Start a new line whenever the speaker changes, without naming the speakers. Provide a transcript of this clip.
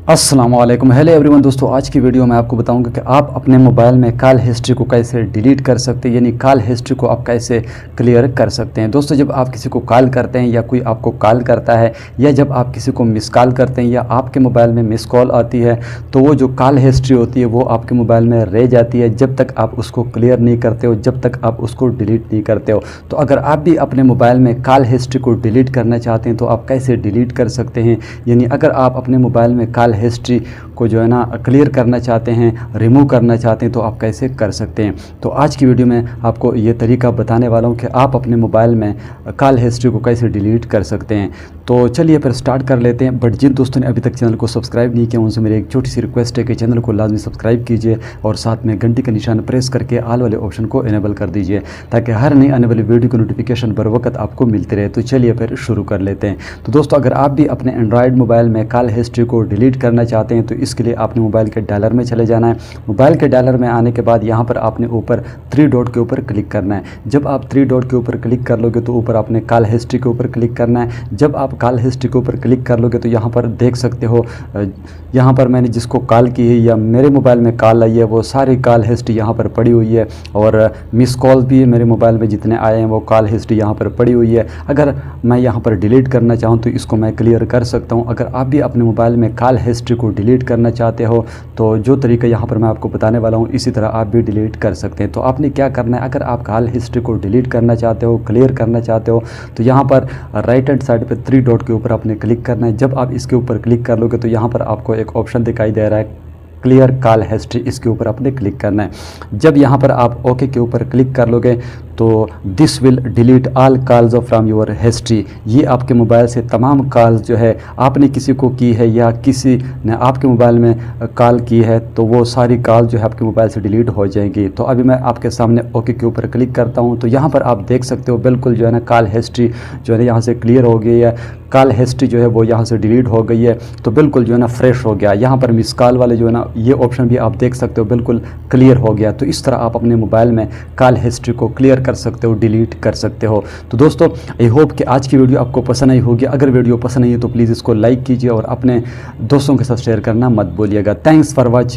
अस्सलाम वालेकुम, hello everyone. दोस्तों, आज की वीडियो में आपको बताऊंगा कि आप अपने मोबाइल में कॉल हिस्ट्री को कैसे डिलीट कर सकते हैं, यानी कॉल हिस्ट्री को आप कैसे क्लियर कर सकते हैं। दोस्तों, जब आप किसी को कॉल करते हैं या कोई आपको कॉल करता है या जब आप किसी को मिस कॉल करते हैं या आपके मोबाइल में मिस कॉल आती है तो वो जो कॉल हिस्ट्री होती है वो आपके मोबाइल में रह जाती है जब तक आप उसको क्लियर नहीं करते हो, जब तक आप उसको डिलीट नहीं करते हो। तो अगर आप भी अपने मोबाइल में कॉल हिस्ट्री को डिलीट करना चाहते हैं तो आप कैसे डिलीट कर सकते हैं, यानी अगर आप अपने मोबाइल में कॉल हिस्ट्री को जो है ना क्लियर करना चाहते हैं, रिमूव करना चाहते हैं तो आप कैसे कर सकते हैं। तो आज की वीडियो में आपको ये तरीका बताने वाला हूँ कि आप अपने मोबाइल में कॉल हिस्ट्री को कैसे डिलीट कर सकते हैं। तो चलिए फिर स्टार्ट कर लेते हैं। बट जिन दोस्तों ने अभी तक चैनल को सब्सक्राइब नहीं किया उनसे मेरी एक छोटी सी रिक्वेस्ट है कि चैनल को लाजमी सब्सक्राइब कीजिए और साथ में घंटी का निशान प्रेस करके ऑल वाले ऑप्शन को इनेबल कर दीजिए ताकि हर नई आने वाली वीडियो की नोटिफिकेशन बर वक्त आपको मिलती रहे। तो चलिए फिर शुरू कर लेते हैं। तो दोस्तों, अगर आप भी अपने एंड्रॉयड मोबाइल में कॉल हिस्ट्री को डिलीट करना चाहते हैं तो इसके लिए आपने मोबाइल के डायलर में चले जाना है। मोबाइल के डायलर में आने के बाद यहाँ पर आपने ऊपर 3 डॉट के ऊपर क्लिक करना है। जब आप 3 डॉट के ऊपर क्लिक कर लोगे तो ऊपर आपने कॉल हिस्ट्री के ऊपर क्लिक करना है। जब आप कॉल हिस्ट्री के ऊपर क्लिक कर लोगे तो यहाँ पर देख सकते हो, यहाँ पर मैंने जिसको कॉल की है या मेरे मोबाइल में कॉल आई है वो सारी कॉल हिस्ट्री यहाँ पर पड़ी हुई है और मिस कॉल भी मेरे मोबाइल में जितने आए हैं वो कॉल हिस्ट्री यहाँ पर पड़ी हुई है। अगर मैं यहाँ पर डिलीट करना चाहूँ तो इसको मैं क्लियर कर सकता हूँ। अगर आप भी अपने मोबाइल में कॉल हिस्ट्री को डिलीट करना चाहते हो तो जो तरीका यहाँ पर मैं आपको बताने वाला हूँ इसी तरह आप भी डिलीट कर सकते हैं। तो आपने क्या करना है, अगर आप कॉल हिस्ट्री को डिलीट करना चाहते हो, क्लियर करना चाहते हो तो यहाँ पर राइट हैंड साइड पे 3 डॉट के ऊपर आपने क्लिक करना है। जब आप इसके ऊपर क्लिक कर लोगे तो यहाँ पर आपको एक ऑप्शन दिखाई दे रहा है क्लियर कॉल हिस्ट्री, इसके ऊपर आपने क्लिक करना है। जब यहाँ पर आप ओके के ऊपर क्लिक कर लोगे तो this will delete all calls from your history, ये आपके मोबाइल से तमाम कॉल्स जो है आपने किसी को की है या किसी ने आपके मोबाइल में कॉल की है तो वो सारी कॉल जो है आपके मोबाइल से डिलीट हो जाएंगी। तो अभी मैं आपके सामने ओके के ऊपर क्लिक करता हूँ तो यहाँ पर आप देख सकते हो बिल्कुल जो है ना कॉल हिस्ट्री जो है ना यहाँ से क्लियर हो गई है, कॉल हिस्ट्री जो है वो यहाँ से डिलीट हो गई है। तो बिल्कुल जो है ना फ्रेश हो गया। यहाँ पर मिस कॉल वाले जो है ना ये ऑप्शन भी आप देख सकते हो बिल्कुल क्लियर हो गया। तो इस तरह आप अपने मोबाइल में कॉल हिस्ट्री को क्लियर कर सकते हो, डिलीट कर सकते हो। तो दोस्तों, आई होप कि आज की वीडियो आपको पसंद आई होगी। अगर वीडियो पसंद आई है तो प्लीज़ इसको लाइक कीजिए और अपने दोस्तों के साथ शेयर करना मत भूलिएगा। Thanks for watching.